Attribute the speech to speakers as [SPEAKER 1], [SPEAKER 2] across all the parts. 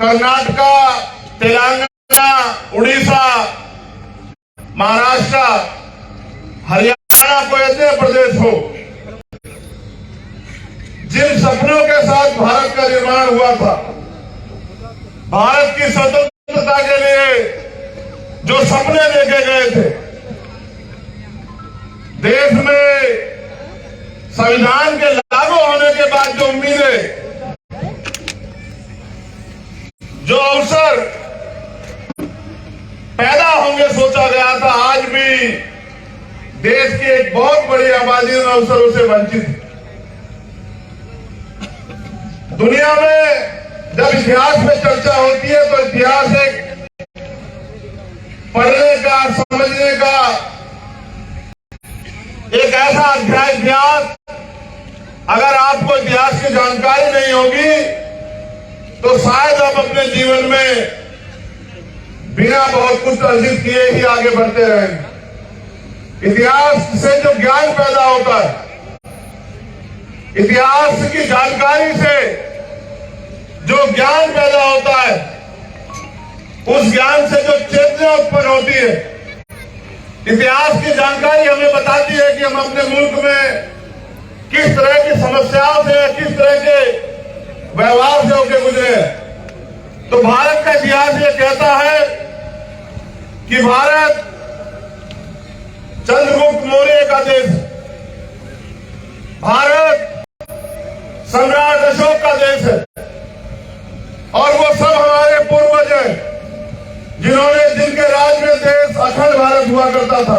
[SPEAKER 1] कर्नाटका, तेलंगाना, उड़ीसा, महाराष्ट्र, हरियाणा को ऐसे प्रदेश हो जिन सपनों के साथ भारत का निर्माण हुआ था, भारत की स्वतंत्रता के लिए जो सपने देखे गए थे, देश में संविधान के लागू होने के बाद जो उम्मीदें, जो अवसर पैदा होंगे सोचा गया था, आज भी देश की एक बहुत बड़ी आबादी उन अवसरों से वंचित है। दुनिया में जब इतिहास में चर्चा होती है तो इतिहास एक पढ़ने का, समझने का एक ऐसा अध्याय इतिहास, अगर आपको इतिहास की जानकारी नहीं होगी तो शायद आप अपने जीवन में बिना बहुत कुछ अर्जित किए ही आगे बढ़ते रहेंगे। इतिहास से जो ज्ञान पैदा होता है, इतिहास की जानकारी से जो ज्ञान पैदा होता है, उस ज्ञान से जो चेतना उत्पन्न होती है, इतिहास की जानकारी हमें बताती है कि हम अपने मुल्क में किस तरह की समस्याओं से, किस तरह के व्यवहार से होकर गुजरे। तो भारत का इतिहास ये कहता है कि भारत चंद्रगुप्त मौर्य का देश, भारत सम्राट अशोक का देश है, और वो सब हमारे पूर्वज हैं जिन्होंने, जिनके राज में देश अखंड भारत हुआ करता था।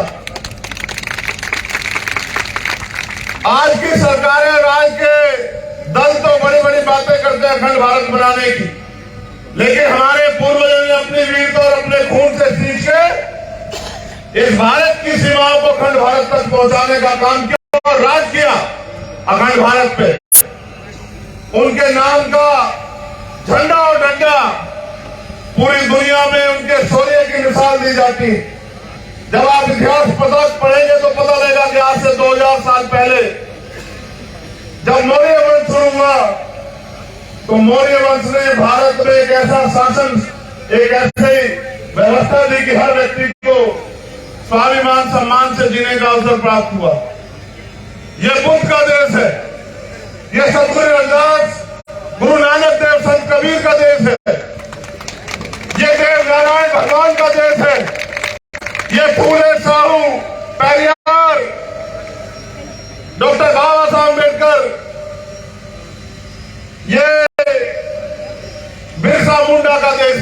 [SPEAKER 1] आज की सरकारें और आज के दल तो बड़ी बड़ी बातें करते हैं अखंड भारत बनाने की, लेकिन हमारे पूर्वजों ने अपनी वीरता और अपने खून से सींच के इस भारत की सीमाओं को अखंड भारत तक पहुंचाने का काम किया और राज किया अखंड भारत पे। उनके नाम का झंडा और डंडा पूरी दुनिया में उनके शौर्य की मिसाल दी जाती है। जब आप इतिहास पढ़ेंगे तो पता लगेगा कि आज से 2000 साल पहले जब मौर्य वंश शुरू हुआ तो मौर्य वंश ने भारत में एक ऐसा शासन, एक ऐसी व्यवस्था दी कि हर व्यक्ति को स्वाभिमान सम्मान से जीने का अवसर प्राप्त हुआ। यह बुद्ध का देश है, यह सतगुरु रविदास, गुरु नानक देव, संत कबीर का देश है, यह देव नारायण भगवान का देश है, यह फूले साहू, पेरियार, डॉक्टर बाबा साहब अम्बेडकर, ये बिरसा मुंडा का देश।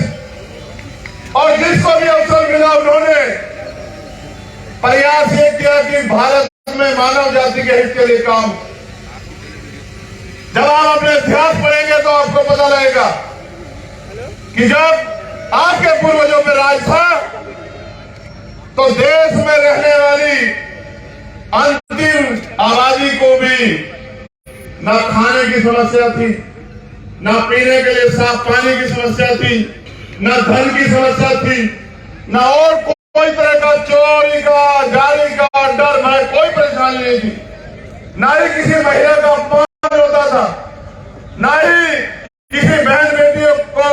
[SPEAKER 1] और जिसको भी अवसर मिला उन्होंने प्रयास ये किया कि भारत में मानव जाति के हित के लिए काम। जब आप अपने इतिहास पढ़ेंगे तो आपको पता लगेगा कि जब आपके पूर्वजों में राज था तो देश में रहने वाली अंतिम आबादी को भी न खाने की समस्या थी, न पीने के लिए साफ पानी की समस्या थी, न धन की समस्या थी, न और कोई तरह का चोरी का, जाली का डर, भय, कोई परेशानी नहीं थी। न ही किसी महिला का अपमान होता था, न ही किसी बहन बेटियों को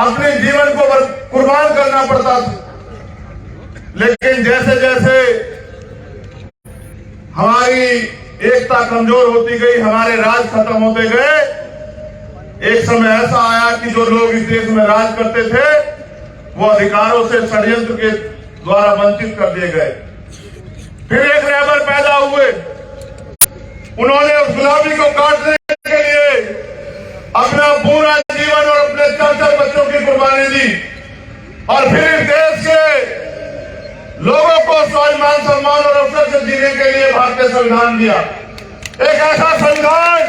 [SPEAKER 1] अपने जीवन को कुर्बान करना पड़ता था। लेकिन जैसे जैसे हमारी एकता कमजोर होती गई, हमारे राज खत्म होते गए, एक समय ऐसा आया कि जो लोग इस देश में राज करते थे वो अधिकारों से षड्यंत्र के द्वारा वंचित कर दिए गए। फिर एक रहबर पैदा हुए, उन्होंने उस गुलामी को काटने के लिए अपना पूरा जीवन और अपने 4 बच्चों की कुर्बानी दी, और फिर इस देश के लोगों को स्वाभिमान सम्मान और अवसर से जीने के लिए भारतीय संविधान दिया। एक ऐसा संविधान,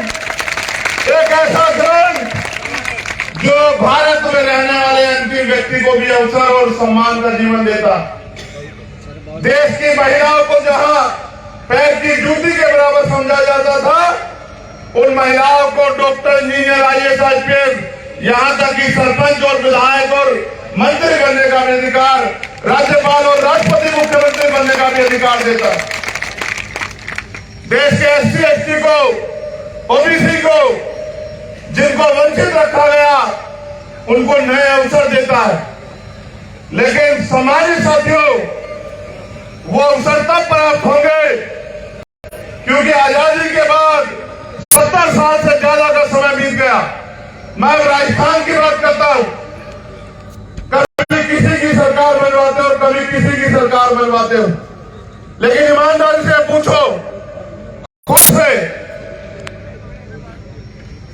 [SPEAKER 1] एक ऐसा ग्रंथ जो भारत में रहने वाले अंतिम व्यक्ति को भी अवसर और सम्मान का जीवन देता। देश की महिलाओं को जहां पैर की जूती के बराबर समझा जाता था, उन महिलाओं को डॉक्टर, इंजीनियर, IAS, IPS, यहां तक कि सरपंच और विधायक और मंत्री बनने का भी अधिकार, राज्यपाल और राष्ट्रपति, मुख्यमंत्री बनने का भी अधिकार देता। देश के SC, ST को, OBC को, जिनको वंचित रखा गया, उनको नए अवसर देता है। लेकिन समाजी साथियों, वो अवसर तब प्राप्त होंगे क्योंकि आजादी के बाद 70 साल से ज्यादा का समय बीत गया। मैं राजस्थान की बात करता हूं, कभी किसी की सरकार बनवाते हो और कभी किसी की सरकार बनवाते हो, लेकिन ईमानदारी से पूछो खुद से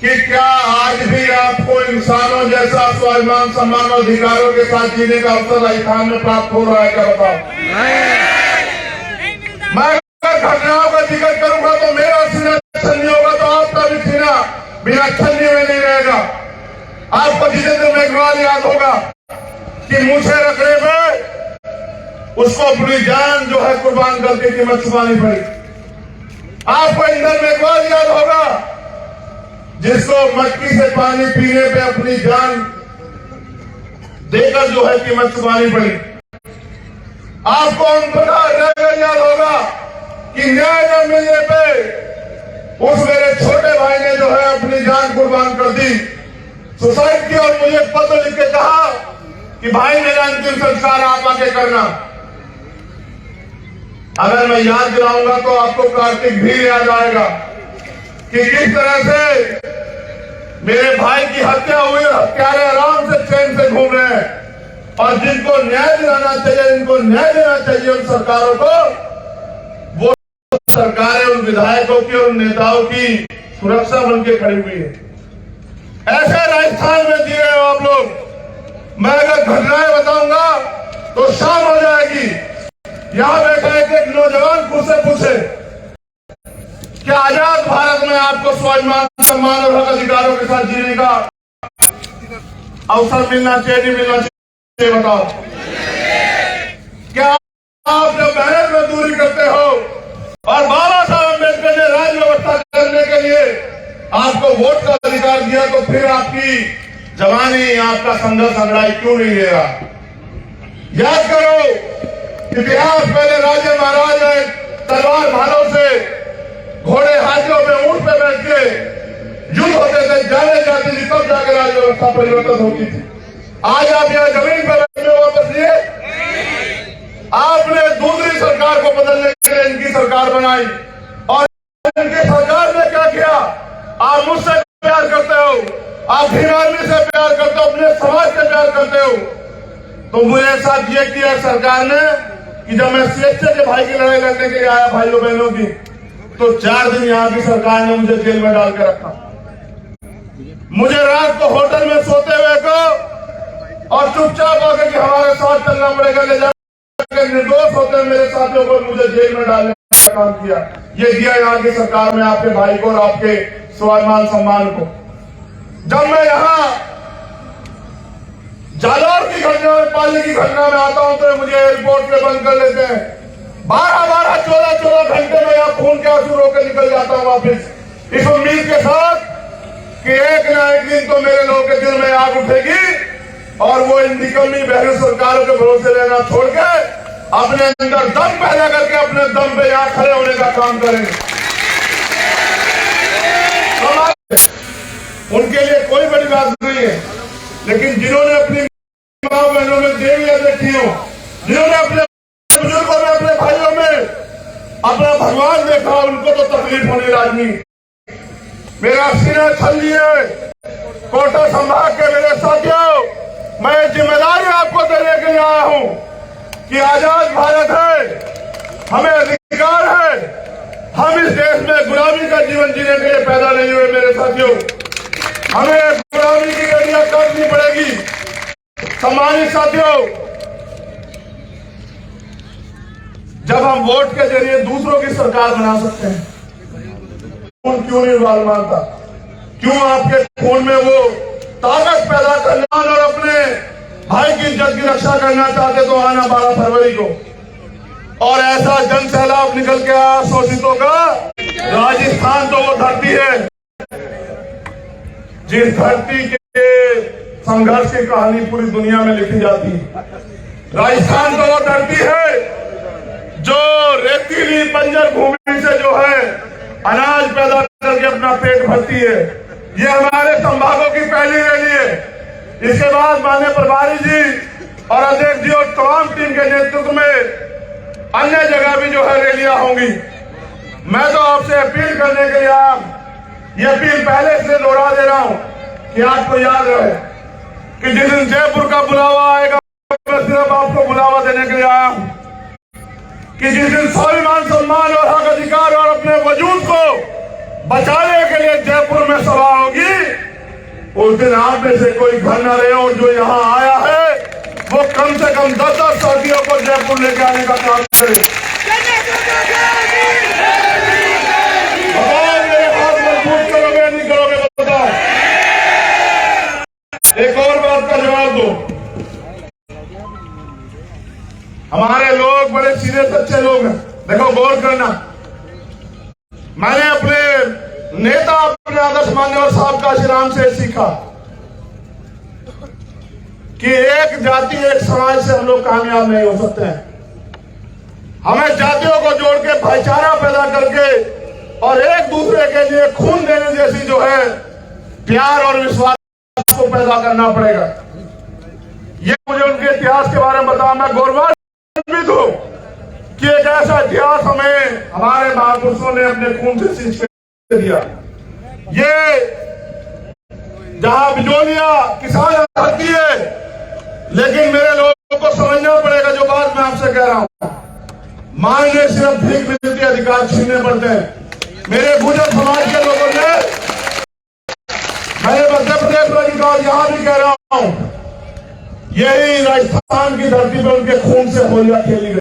[SPEAKER 1] कि क्या आज भी आपको इंसानों जैसा स्वाभिमान, सम्मान और अधिकारों के साथ जीने का अवसर राजस्थान में प्राप्त हो रहा है? क्या बताओ? मैं घटनाओं का जिक्र करूंगा तो मेरा सीना छन्नी होगा तो आपका भी सीना बिना छन्नी में नहीं रहेगा। आपको जितेंद्र मेघवाल याद होगा कि मुझे रखने में उसको अपनी जान जो है कुर्बान करके कीमत चुकानी पड़ी। आपको इंदर मेघवाल याद होगा जिसको मटकी से पानी पीने पे अपनी जान देकर जो है कीमत चुकानी पड़ी। आपको ओम प्रकाश याद होगा कि न्याय न मिलने पे उस मेरे छोटे भाई ने जो है अपनी जान कुर्बान कर दी, सुसाइड की, और मुझे पत्र लिख के कहा कि भाई मेरा अंतिम संस्कार आप आके करना। अगर मैं याद दिलाऊंगा तो आपको कार्तिक भी याद आएगा कि किस तरह से मेरे भाई की हत्या हुई, हत्यारे आराम से चैन से घूम रहे हैं, और जिनको न्याय दिलाना चाहिए, जिनको न्याय देना चाहिए उन सरकारों को, वो सरकारें उन विधायकों की और उन नेताओं की सुरक्षा बन के खड़ी हुई है। ऐसे राजस्थान में जी रहे हो आप लोग। मैं अगर घटनाएं बताऊंगा तो शाम हो जाएगी। यहां बैठा एक नौजवान खुद से पूछे क्या आजाद भारत में आपको स्वाभिमान, सम्मान और हक अधिकारों के साथ जीने का अवसर मिलना चाहिए, नहीं मिलना चाहिए? बताओ। क्या आप जब मेहनत मजदूरी करते हो और बाबा साहब अम्बेडकर ने राज्य व्यवस्था करने के लिए आपको वोट का अधिकार दिया, तो फिर आपकी जवानी, आपका संघर्ष अंगड़ाई क्यों नहीं ले रहा? याद करो, इतिहास पहले राजे महाराज तलवार भालों से, घोड़े हाथियों में, ऊंट पे बैठ के युद्ध होते थे, जाने जाती थी, तब जाकर राज्य व्यवस्था परिवर्तन होती थी। आज आप यहाँ जमीन पर बैठे हो, वापस लिए आपने दूसरी सरकार को बदलने के लिए इनकी सरकार बनाई, और इनकी सरकार ने क्या किया? आप मुझसे प्यार करते हो, आप भीम आर्मी से प्यार करते हो, अपने समाज से प्यार करते हो, तो मुझे साथ ये किया सरकार ने कि जब मैं सीएचए के भाई की लड़ाई लड़ने के लिए आया, भाइयों बहनों की, तो 4 दिन यहाँ की सरकार ने मुझे जेल में डाल के रखा। मुझे रात को होटल में सोते हुए को और चुपचाप आकर के हमारे साथ चलना पड़ेगा, ले जाकर निर्दोष होते हुए मेरे साथियों को मुझे जेल में डालने का काम किया। ये दिया यहाँ की सरकार ने आपके भाई को और आपके स्वाभिमान, सम्मान को। जब मैं यहाँ जालौर की घटना में, पाली की घटना में आता हूं तो मुझे एयरपोर्ट पे बंद कर लेते हैं। 12-12, 14-14 घंटे में यहाँ खून के आंसू रोके निकल जाता हूं वापिस, इस उम्मीद के साथ कि एक ना एक दिन तो मेरे लोगों के दिल में आग उठेगी और वो इन निकम्मी बहरी सरकारों के भरोसे लेना छोड़ के अपने अंदर दम पैदा करके अपने दम पे यहाँ खड़े होने का काम करेंगे। उनके लिए कोई बड़ी बात नहीं है, लेकिन जिन्होंने अपनी माँ बहनों में देवियां देखी हो, जिन्होंने अपने बुजुर्गों में, अपने भाइयों में अपना भगवान देखा, उनको तो तकलीफ होनी लाजमी। मेरा सीना छल लिए कोटा संभाग के मेरे साथियों, मैं जिम्मेदारी आपको देने के लिए आया हूं कि आजाद भारत है, हमें अधिकार है, हम इस देश में गुलामी का जीवन जीने के लिए पैदा नहीं हुए। मेरे साथियों, हमें गुलामी की गड़ियां काटनी पड़ेगी। सम्मानित साथियों, जब हम वोट के जरिए दूसरों की सरकार बना सकते हैं, खून क्यों नहीं उबाल मारता? क्यों आपके खून में वो ताकत पैदा करना और अपने भाई की इज्जत की रक्षा करना चाहते तो आना 12 फरवरी को, और ऐसा जन सैलाब निकल के आया शोषितों का। राजस्थान तो वो धरती है जिस धरती के संघर्ष की कहानी पूरी दुनिया में लिखी जाती है। राजस्थान तो वो धरती है जो रेतीली बंजर भूमि से जो है अनाज पैदा करके अपना पेट भरती है। ये हमारे संभागों की पहली रैली है। इसके बाद माननीय प्रभारी जी और अध्यक्ष जी और तमाम टीम के नेतृत्व में अन्य जगह भी जो है रैलियां होंगी। मैं तो आपसे अपील करने के लिए ये अपील पहले से दोहरा दे रहा हूं कि आपको याद रहे कि जिस दिन जयपुर का बुलावा आएगा, मैं सिर्फ आपको बुलावा देने के लिए आया हूं कि जिस दिन स्वाभिमान, सम्मान और हक अधिकार और अपने वजूद को बचाने के लिए जयपुर में सभा होगी, उस दिन आप में से कोई घर न रहे और जो यहाँ आया है वो कम से कम 10-10 साथियों को जयपुर लेके आने का काम करे। मेरे हाथ मजबूत करोगे नहीं करोगे बताओ। एक और बात का जवाब दो। हमारे लोग बड़े सीधे सच्चे लोग हैं। देखो गौर करना, मैंने अपने नेता, अपने आदर्श मान्यवर साहब काशीराम से सीखा कि एक जाति एक समाज से हम लोग कामयाब नहीं हो सकते हैं। हमें जातियों को जोड़ के भाईचारा पैदा करके और एक दूसरे के लिए खून देने जैसी जो है प्यार और विश्वास को पैदा करना पड़ेगा। ये मुझे उनके इतिहास के बारे में बताया। मैं गौरवान्वित हूं कि एक ऐसा इतिहास हमें हमारे महापुरुषों ने अपने खून से सींच के दिया। ये जहां बिजोलिया किसान आती है, लेकिन मेरे लोगों को समझना पड़ेगा जो बात मैं आपसे कह रहा हूं। मांगने सिर्फ भीख मिलती, अधिकार छीनने पड़ते हैं। मेरे गुजर समाज के लोगों ने, मैंने मध्य प्रदेश में अधिकार यहां भी कह रहा हूं, यही राजस्थान की धरती पर उनके खून से होलियां खेली गई।